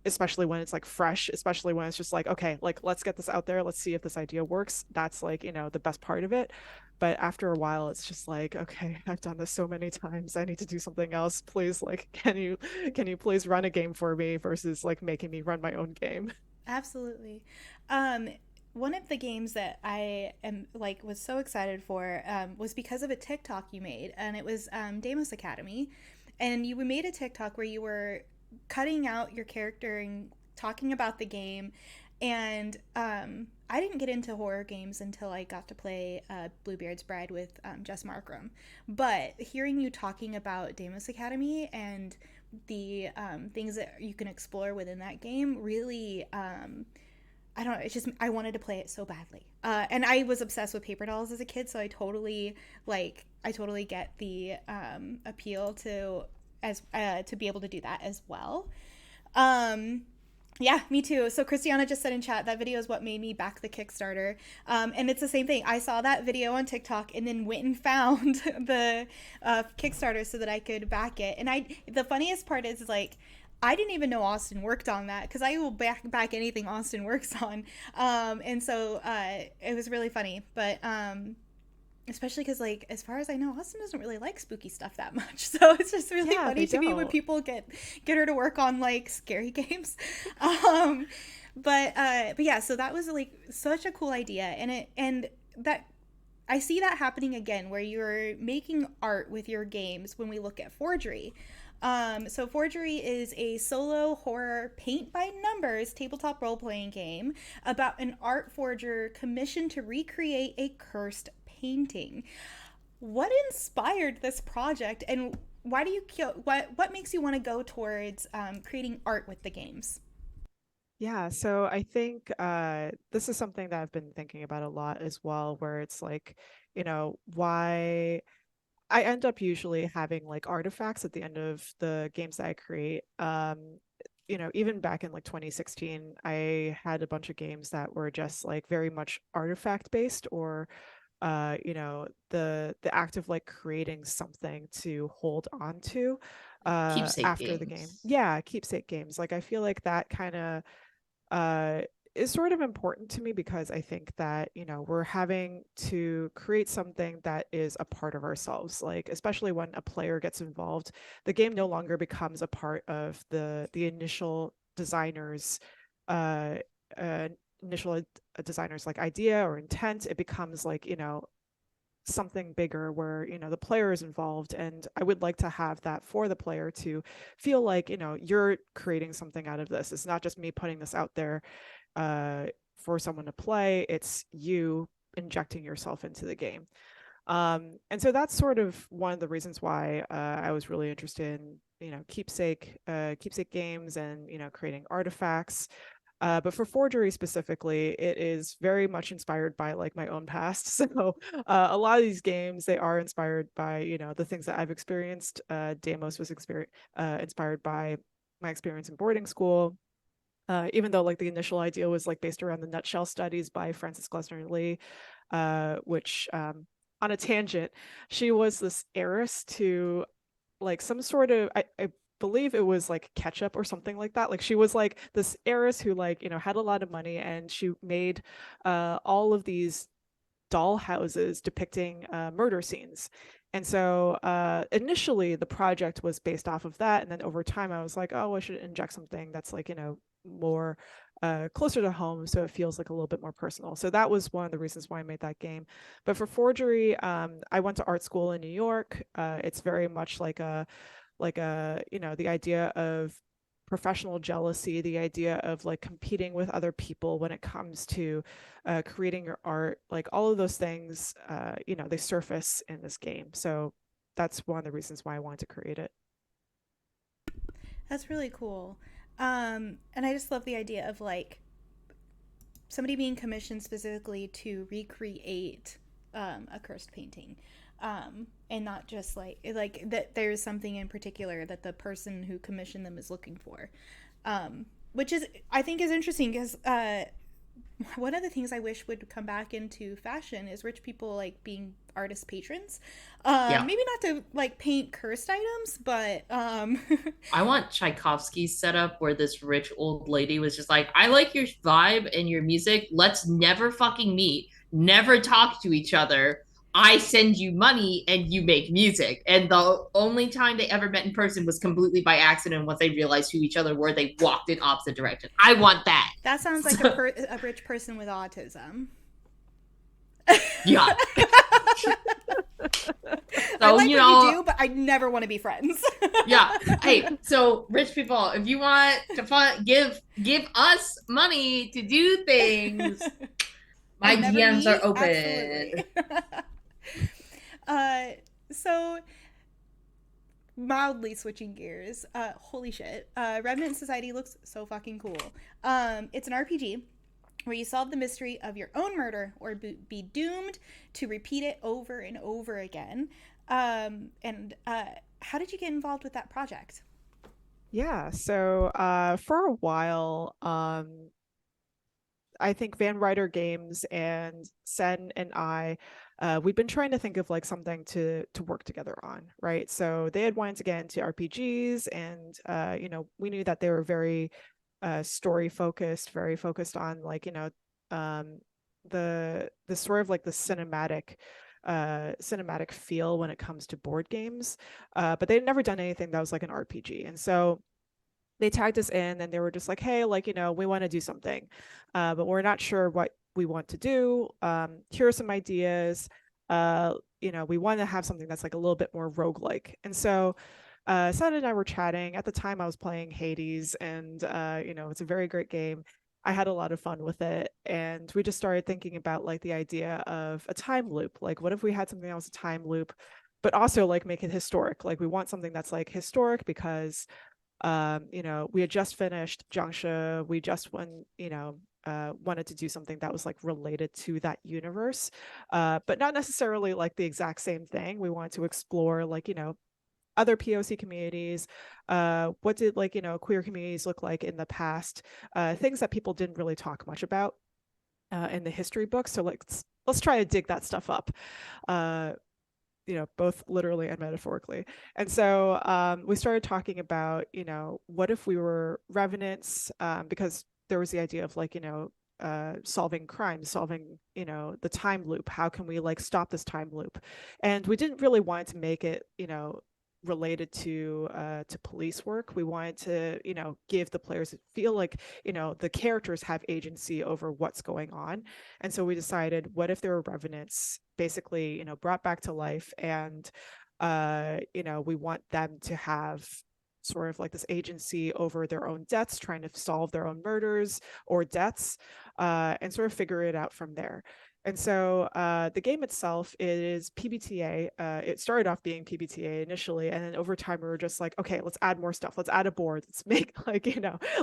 especially when it's like fresh, especially when it's just like, okay, like let's get this out there, let's see if this idea works. That's like, the best part of it. But after a while, it's just like, okay, I've done this so many times. I need to do something else. Please, like, can you please run a game for me versus like making me run my own game? Absolutely. Um, One of the games that I am like was so excited for was because of a TikTok you made, and it was Damos Academy, and you made a TikTok where you were cutting out your character and talking about the game, and I didn't get into horror games until I got to play Bluebeard's Bride with Jess Markram, but hearing you talking about Damos Academy and the things that you can explore within that game really I don't know, it's just I wanted to play it so badly, and I was obsessed with paper dolls as a kid, so I totally get the appeal to as to be able to do that as well. um yeah, me too. So Christiana just said in chat that video is what made me back the Kickstarter. And it's the same thing. I saw that video on TikTok and then went and found the Kickstarter so that I could back it. And the funniest part is like, I didn't even know Austin worked on that because I will back anything Austin works on. And so it was really funny. But especially because like as far as I know, Austin doesn't really like spooky stuff that much, so it's just really Yeah, funny they to me when don't. people get her to work on like scary games. But yeah, so that was like such a cool idea, and that I see that happening again where you're making art with your games when we look at Forgery. So Forgery is a solo horror paint by numbers tabletop role playing game about an art forger commissioned to recreate a cursed painting. What inspired this project, and why do you what makes you want to go towards creating art with the games? Yeah, so I think this is something that I've been thinking about a lot as well, where it's like, why I end up usually having like artifacts at the end of the games that I create. Even back in like 2016, I had a bunch of games that were just like very much artifact based, or the act of like creating something to hold on to Keepsake after the game. games. Yeah, keepsake games. Like I feel like that kind of uh, is sort of important to me because I think that, we're having to create something that is a part of ourselves. Like, especially when a player gets involved, the game no longer becomes a part of the initial designer's uh, uh initial designer's like idea or intent. It becomes like, something bigger where the player is involved, and I would like to have that for the player to feel like you're creating something out of this. It's not just me putting this out there uh for someone to play, it's you injecting yourself into the game. And so that's sort of one of the reasons why I was really interested in keepsake games and creating artifacts. But for forgery specifically, it is very much inspired by like my own past. So a lot of these games, they are inspired by, the things that I've experienced. Damos was inspired by my experience in boarding school. Even though like the initial idea was like based around the nutshell studies by Frances Glessner Lee, which on a tangent, she was this heiress to like some sort of I believe it was like ketchup or something like that. Like she was like this heiress who like had a lot of money, and she made all of these doll houses depicting murder scenes. And so initially the project was based off of that, and then over time I was like, oh, I should inject something that's like more closer to home, so it feels like a little bit more personal. So that was one of the reasons why I made that game. But for forgery, I went to art school in New York. It's very much like the idea of professional jealousy, the idea of like competing with other people when it comes to creating your art, like all of those things, they surface in this game. So that's one of the reasons why I wanted to create it. That's really cool. And I just love the idea of like somebody being commissioned specifically to recreate a cursed painting, and not just like that there's something in particular that the person who commissioned them is looking for, which is I think is interesting because one of the things I wish would come back into fashion is rich people like being artist patrons. Yeah. Maybe not to like paint cursed items, but I want Tchaikovsky's setup where this rich old lady was just like, I like your vibe and your music. Let's never fucking meet, never talk to each other. I send you money and you make music. And the only time they ever met in person was completely by accident. Once they realized who each other were, they walked in opposite directions. I want that. that sounds like a rich person with autism. Yeah. I So, like you what know, you do, but I never want to be friends. yeah. Hey, so rich people, if you want to give us money to do things, my And never DMs are meet? open. Absolutely. uh, so mildly switching gears. Holy shit. Remnant Society looks so fucking cool. It's an RPG where you solve the mystery of your own murder or be doomed to repeat it over and over again. And how did you get involved with that project? Yeah, so for a while, I think Van Ryder Games and Sen and I, we've been trying to think of like something to work together on, right? So they had wanted to get into RPGs, and we knew that they were very story focused, very focused on like um, the sort of like the cinematic feel when it comes to board games, but they'd never done anything that was like an RPG, and so they tagged us in and they were just like, hey, like, we want to do something, but we're not sure what we want to do. Here are some ideas. We want to have something that's like a little bit more roguelike. And so Sad and I were chatting. At the time, I was playing Hades, and, it's a very great game. I had a lot of fun with it. And we just started thinking about like the idea of a time loop. Like, what if we had something that was a time loop, but also like make it historic? Like, we want something that's like historic because we had just finished Jiangshi. We just wanted to do something that was like related to that universe, but not necessarily like the exact same thing. We wanted to explore like, other POC communities. What did like, queer communities look like in the past? Things that people didn't really talk much about in the history books. So let's try to dig that stuff up. Both literally and metaphorically. And so we started talking about, what if we were revenants, because there was the idea of like, solving crimes, solving, the time loop. How can we like stop this time loop? And we didn't really want to make it, related to police work. We wanted to, give the players feel like, the characters have agency over what's going on. And so we decided, what if there were revenants basically, brought back to life, and we want them to have sort of like this agency over their own deaths, trying to solve their own murders or deaths, and sort of figure it out from there. And so the game itself is PBTA. It started off being PBTA initially, and then over time we were just like, okay, let's add more stuff. Let's add a board. Let's make like,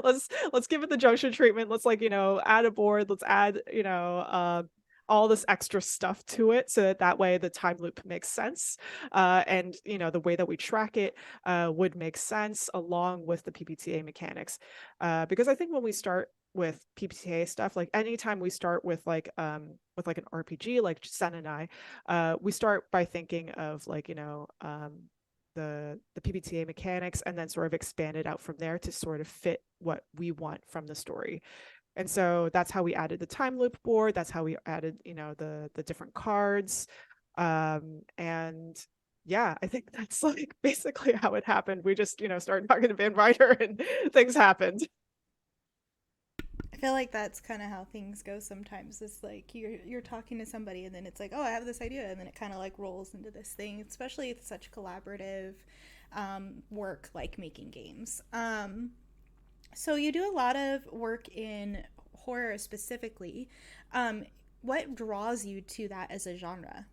let's give it the junction treatment. Let's like, add a board. Let's add, all this extra stuff to it, so that way the time loop makes sense, and the way that we track it would make sense along with the PBTA mechanics, because I think when we start with PBTA stuff, like anytime we start with like an RPG, like Sen and I, we start by thinking of like, the PBTA mechanics, and then sort of expand it out from there to sort of fit what we want from the story. And so that's how we added the time loop board. That's how we added, the different cards. And yeah, I think that's like basically how it happened. We just, started talking to Van Ryder and things happened. I feel like that's kind of how things go sometimes. It's like you're talking to somebody and then it's like, oh, I have this idea, and then it kind of like rolls into this thing. Especially it's such collaborative work like making games. So you do a lot of work in horror specifically. What draws you to that as a genre?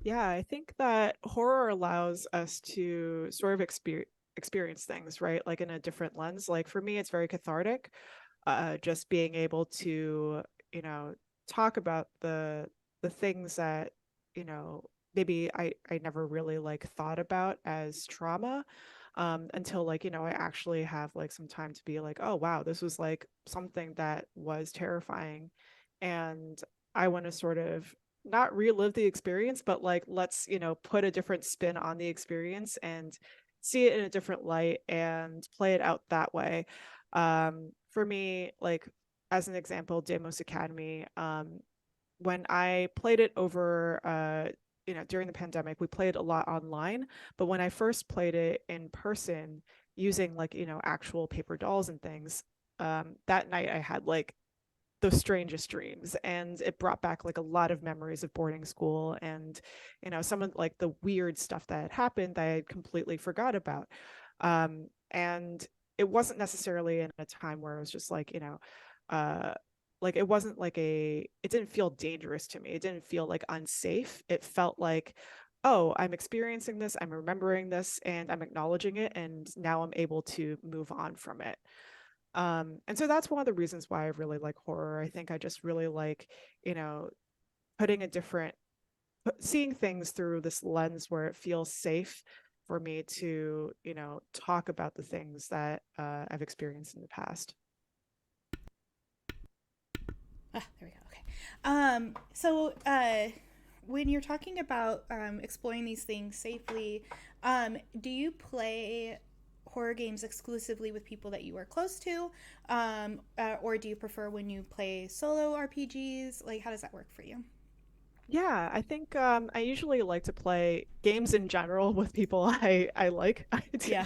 Yeah, I think that horror allows us to sort of experience things, right? Like in a different lens. Like for me, it's very cathartic. just being able to, you know, talk about the things that, you know, maybe I never really like thought about as trauma, until like, you know, I actually have like some time to be like, oh wow, this was like something that was terrifying. And I want to sort of not relive the experience, but like let's, you know, put a different spin on the experience and see it in a different light and play it out that way. For me, like as an example, Demos Academy, when I played it over, you know, during the pandemic, we played a lot online. But when I first played it in person, using like, you know, actual paper dolls and things, that night I had like the strangest dreams, and it brought back like a lot of memories of boarding school and, you know, some of like the weird stuff that had happened that I had completely forgot about. And it wasn't necessarily in a time where it was just like, you know, uh like it wasn't like it didn't feel dangerous to me. It didn't feel like unsafe. It felt like, oh, I'm experiencing this, I'm remembering this, and I'm acknowledging it, and now I'm able to move on from it. And so that's one of the reasons why I really like horror. I think I just really like, you know, putting a different, seeing things through this lens where it feels safe for me to, you know, talk about the things that I've experienced in the past. Ah, there we go. Okay. When you're talking about exploring these things safely, do you play horror games exclusively with people that you are close to, or do you prefer when you play solo RPGs? Like, how does that work for you? Yeah, I think I usually like to play games in general with people I like Yeah.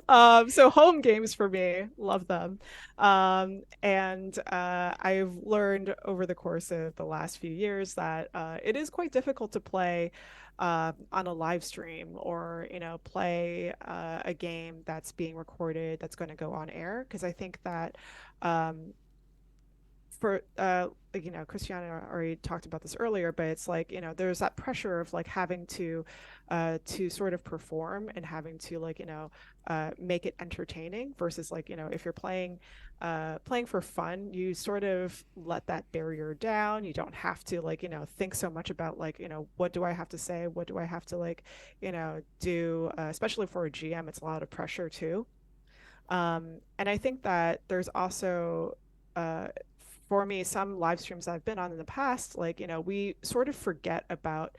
ideally. So home games for me, love them. And I've learned over the course of the last few years that it is quite difficult to play on a live stream, or, you know, play a game that's being recorded that's going to go on air, because I think that um, for like, you know, Christiana already talked about this earlier, but it's like, you know, there's that pressure of like having to sort of perform and having to like, you know, make it entertaining versus like, you know, if you're playing for fun, you sort of let that barrier down. You don't have to like, you know, think so much about like, you know, what do I have to say, what do I have to like, you know, do, especially for a GM, it's a lot of pressure too. And I think that there's also, uh, for me, some live streams I've been on in the past, like, you know, we sort of forget about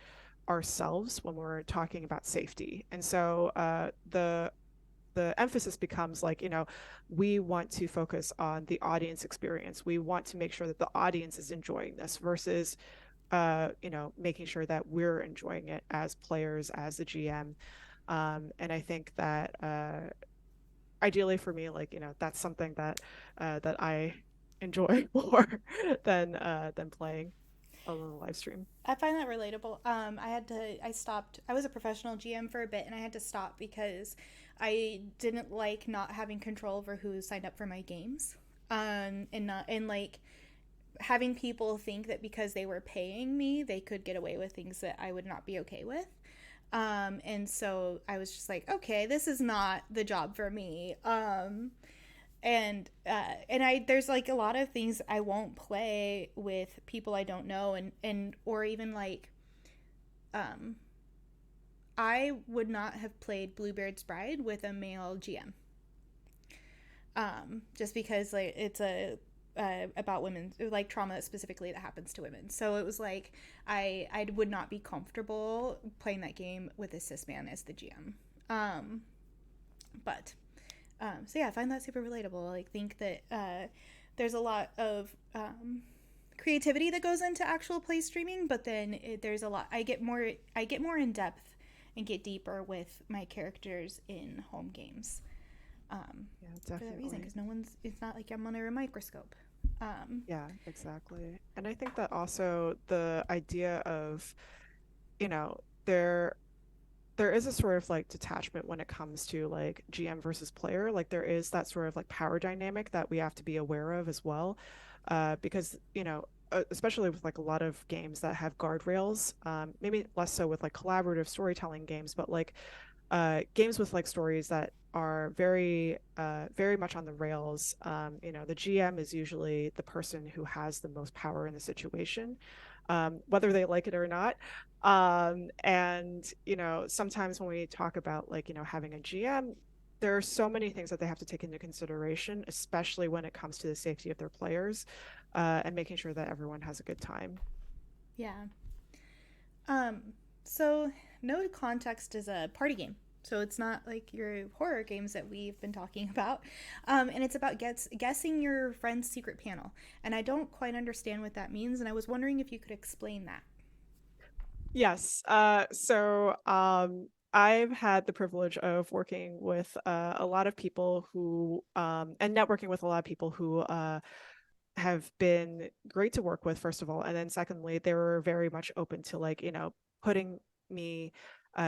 ourselves when we're talking about safety. And so the emphasis becomes like, you know, we want to focus on the audience experience. We want to make sure that the audience is enjoying this versus you know, making sure that we're enjoying it as players, as the GM. And I think that ideally for me, like, you know, that's something that that I enjoy more than playing on a live stream. I find that relatable. I stopped. I was a professional GM for a bit, and I had to stop because I didn't like not having control over who signed up for my games. And not and like having people think that because they were paying me, they could get away with things that I would not be okay with. And so I was just like, okay, this is not the job for me. And I there's like a lot of things I won't play with people I don't know, and or even like um I would not have played Bluebeard's Bride with a male GM. Just because like it's a about women, like trauma specifically that happens to women. So it was like I would not be comfortable playing that game with a cis man as the GM. But so yeah, I find that super relatable. I think that there's a lot of creativity that goes into actual play streaming, but then there's a lot. I get more in depth and get deeper with my characters in home games. Yeah, For that reason, definitely. because no one's. It's not like I'm under a microscope. Um, Yeah, exactly. And I think that also the idea of, you know, there is a sort of like detachment when it comes to like GM versus player. Like there is that sort of like power dynamic that we have to be aware of as well. Because, you know, especially with like a lot of games that have guardrails, maybe less so with like collaborative storytelling games, but like games with like stories that are very very much on the rails. The GM is usually the person who has the most power in the situation, whether they like it or not. And sometimes when we talk about like having a GM, there are so many things that they have to take into consideration, especially when it comes to the safety of their players, and making sure that everyone has a good time. Yeah. Um, so No Context is a party game. So it's not like your horror games that we've been talking about. And it's about guessing your friend's secret panel. And I don't quite understand what that means. And I was wondering if you could explain that. Yes. I've had the privilege of working with a lot of people who, and networking with a lot of people who have been great to work with, first of all. And then secondly, they were very much open to like, putting me,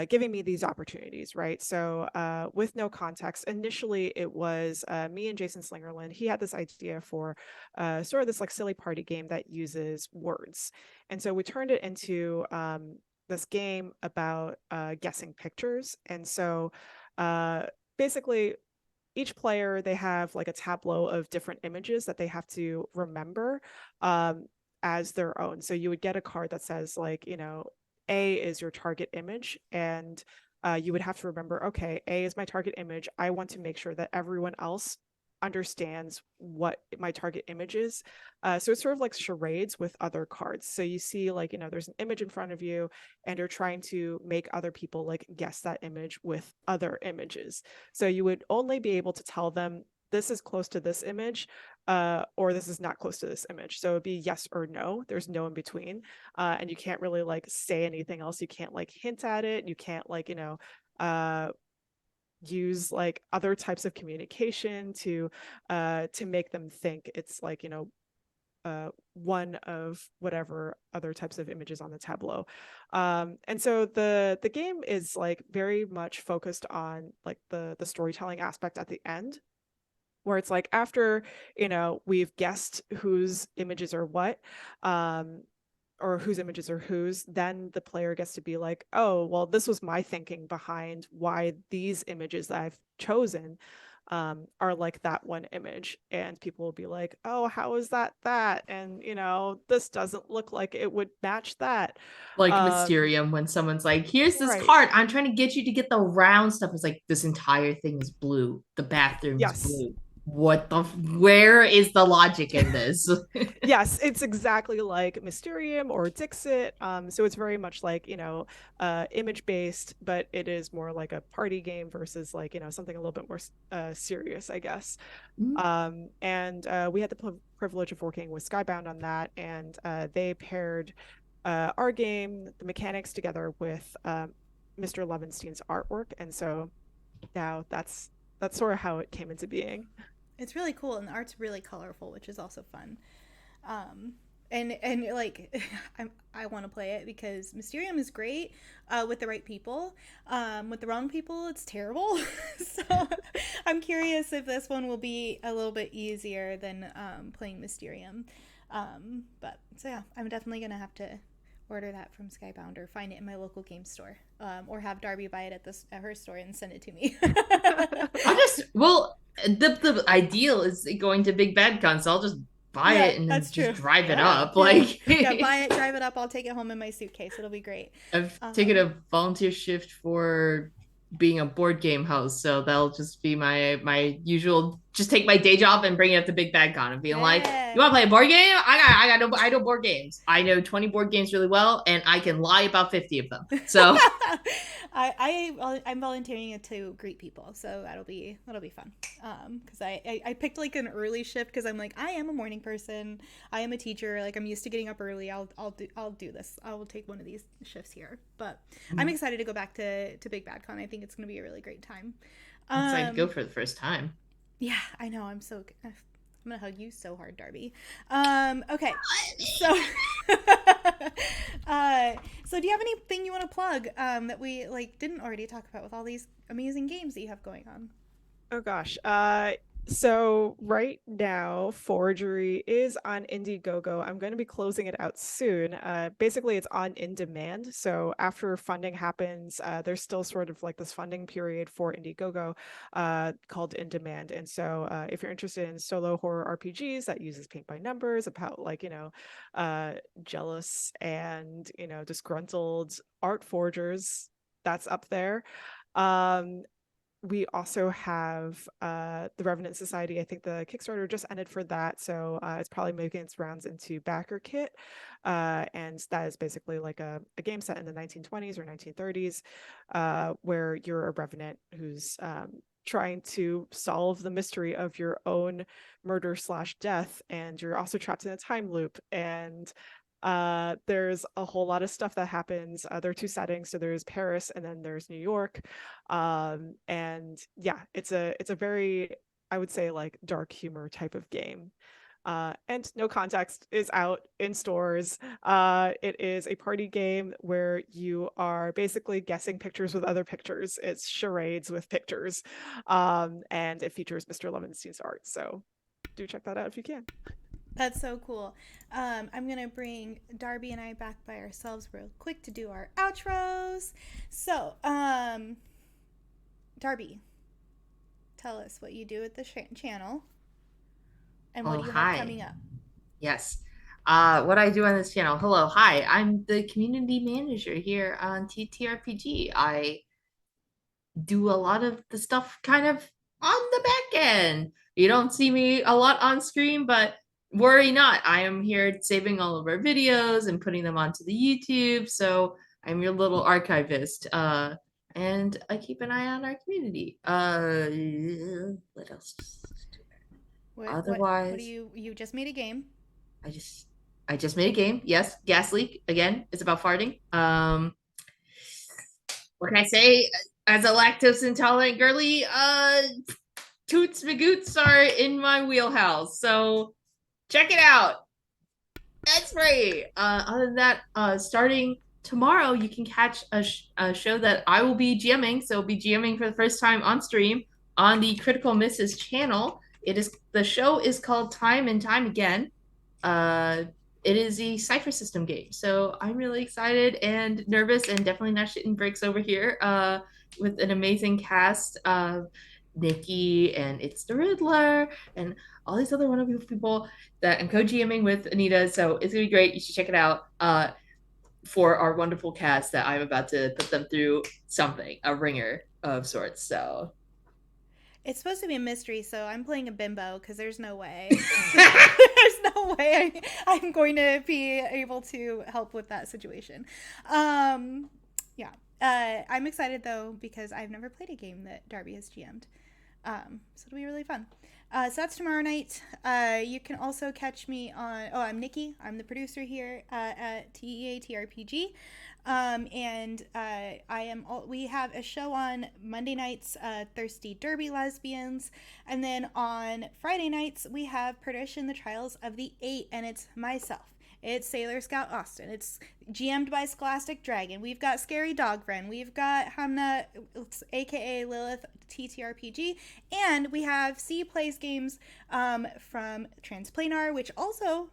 giving me these opportunities, right? So with No Context, initially it was me and Jason Slingerland. He had this idea for sort of this like silly party game that uses words. And so we turned it into this game about guessing pictures. And so uh, basically, each player, they have like a tableau of different images that they have to remember um, as their own. So you would get a card that says like, A is your target image, and you would have to remember, okay, A is my target image. I want to make sure that everyone else understands what my target image is. So it's sort of like charades with other cards. So you see like, there's an image in front of you and you're trying to make other people like guess that image with other images. So you would only be able to tell them this is close to this image, or this is not close to this image. So it'd be yes or no. There's no in between. And you can't really like say anything else. You can't like hint at it. You can't like, uh, use like other types of communication to make them think it's like, one of whatever other types of images on the tableau. And so the game is like very much focused on like the storytelling aspect at the end, where it's like after we've guessed whose images are what, or whose images are whose, then the player gets to be like, oh, well, this was my thinking behind why these images that I've chosen are like that one image. And people will be like, oh, how is that that? And, this doesn't look like it would match that. Like Um, Mysterium, when someone's like, here's this right. card. I'm trying to get you to get the round stuff. It's like, this entire thing is blue. The bathroom's Yes. blue. Where is the logic in this? Yes, it's exactly like Mysterium or Dixit. So it's very much like, image based, but it is more like a party game versus like, something a little bit more serious, I guess. And we had the privilege of working with Skybound on that, and they paired our game, the mechanics, together with Mr. Levinstein's artwork. And so now that's sort of how it came into being. It's really cool, and the art's really colorful, which is also fun. Um, and like I want to play it because Mysterium is great with the right people. With the wrong people, it's terrible. So I'm curious if this one will be a little bit easier than playing Mysterium. But so yeah, I'm definitely gonna have to order that from Skybound or find it in my local game store, or have Darby buy it at her store and send it to me. I'll just well, the ideal is going to Big Bad Con, so I'll just buy Yeah, it and then that's just true. drive it Yeah. up. Yeah. Like Yeah, buy it, drive it up. I'll take it home in my suitcase. It'll be great. I've taken Um, a volunteer shift for being a board game host, so that'll just be my usual. Just take my day job and bring it up to Big Bad Con and being like, "You yeah. want to play a board game? I know board games. I know 20 board games really well, and I can lie about 50 of them. So I'm volunteering to greet people, so that'll be fun. Because I picked like an early shift because I'm like I am a morning person. I am a teacher. Like I'm used to getting up early. I'll do this. I will take one of these shifts here. But I'm excited to go back to Big Bad Con. I think it's gonna be a really great time. I'm excited to go Um, for the first time. yeah, I know. I'm gonna hug you so hard, Darby. Okay, so uh, so do you have anything you want to plug that we like didn't already talk about with all these amazing games that you have going on? Oh gosh. So right now, Forgery is on Indiegogo. I'm going to be closing it out soon. Basically, it's on in demand. So after funding happens, there's still sort of like this funding period for Indiegogo called in demand. And so if you're interested in solo horror RPGs that uses paint by numbers, about like, uh, jealous and, disgruntled art forgers, that's up there. Um, we also have the Revenant Society. I think the Kickstarter just ended for that, so it's probably making its rounds into backer kit, and that is basically like a game set in the 1920s or 1930s, where you're a revenant who's trying to solve the mystery of your own murder slash death, and you're also trapped in a time loop. And there's a whole lot of stuff that happens. There are two settings, so there's Paris and then there's New York. And yeah, it's a very, I would say, like dark humor type of game. And No Context is out in stores. It is a party game where you are basically guessing pictures with other pictures. It's charades with pictures, and it features Mr. Levinstein's art. So do check that out if you can. That's so cool. I'm going to bring Darby and I back by ourselves real quick to do our outros. So, Darby, tell us what you do at the channel and what Oh, do you have hi. coming up. Yes. What I do on this channel. Hello, hi. I'm the community manager here on TTRPG. I do a lot of the stuff kind of on the back end. You don't see me a lot on screen, but worry not. I am here saving all of our videos and putting them onto the YouTube. So I'm your little archivist. And I keep an eye on our community. What else? What do Otherwise, you just made a game? I just I just made a game. Yes, gas leak again. It's about farting. What can I say? As a lactose intolerant girly, toots magoots are in my wheelhouse. So check it out. That's free. Other than that, starting tomorrow, you can catch a show that I will be GMing. So I'll be GMing for the first time on stream on the Critical Misses channel. The show is called Time and Time Again. Uh, it is a cipher system game. So I'm really excited and nervous and definitely not shitting bricks over here with an amazing cast of Nikki and It's the Riddler and all these other wonderful people that I'm co-GMing with Anita. So it's gonna be great. You should check it out for our wonderful cast that I'm about to put them through something, a ringer of sorts. So It's supposed to be a mystery, so I'm playing a bimbo because there's no way. There's no way I'm going to be able to help with that situation. Yeah. I'm excited though because I've never played a game that Darby has GM'd. So it'll be really fun. So that's tomorrow night. You can also catch me on. Oh, I'm Nikki. I'm the producer here at TEA TRPG. And I am. We have a show on Monday nights, Thirsty Derby Lesbians, and then on Friday nights we have Perdition: The Trials of the Eight, and it's myself. It's Sailor Scout Austin. It's GM'd by Scholastic Dragon. We've got Scary Dog Friend. We've got Hamna, aka Lilith TTRPG. And we have C Plays Games from Transplanar, which also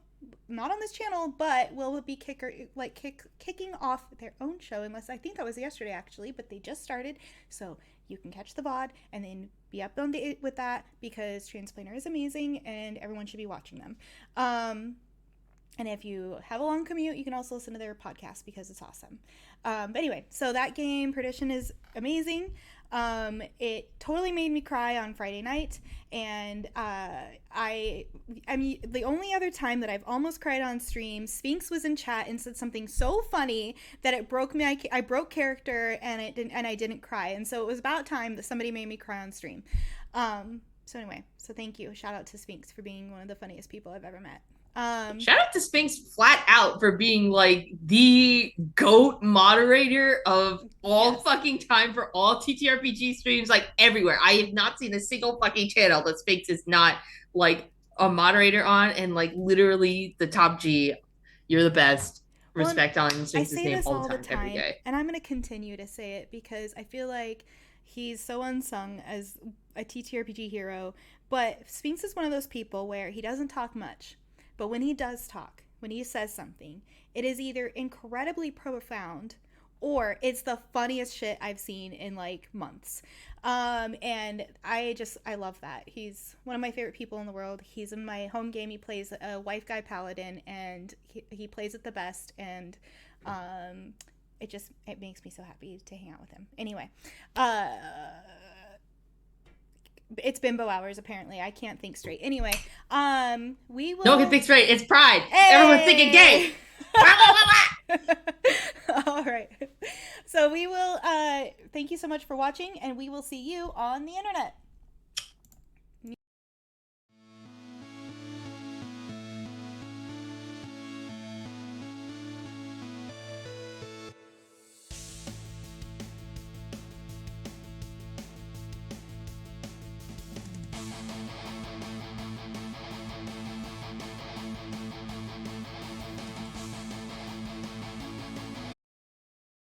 not on this channel, but will be kicking off their own show. Unless I think that was yesterday actually, but they just started, so you can catch the VOD and then be up on date with that because Transplanar is amazing and everyone should be watching them. And if you have a long commute, you can also listen to their podcast because it's awesome. But anyway, so that game, Perdition, is amazing. It totally made me cry on Friday night, and I mean, the only other time that I've almost cried on stream, Sphinx was in chat and said something so funny that it broke me. I broke character, and I didn't cry, and so it was about time that somebody made me cry on stream. So anyway, so thank you. Shout out to Sphinx for being one of the funniest people I've ever met. shout out to Sphinx flat out for being like the GOAT moderator of all Yes. fucking time for all TTRPG streams, like everywhere. I have not seen a single fucking channel that Sphinx is not like a moderator on, and like literally the top G. You're the best. Well, Respect on I Sphinx's say name this all all the the time, every time, day. and I'm going to continue to say it because I feel like He's so unsung as a TTRPG hero, but Sphinx is one of those people where he doesn't talk much, but when he does talk, when he says something, it is either incredibly profound or it's the funniest shit I've seen in like months. And I love that. He's one of my favorite people in the world. He's in my home game. He plays a wife guy paladin, and he plays it the best. And it makes me so happy to hang out with him. Anyway, it's bimbo hours apparently. I can't think straight. Anyway, we will. No one can think straight. It's Pride. Hey! Everyone's thinking gay. All right. So we will thank you so much for watching, and we will see you on the internet.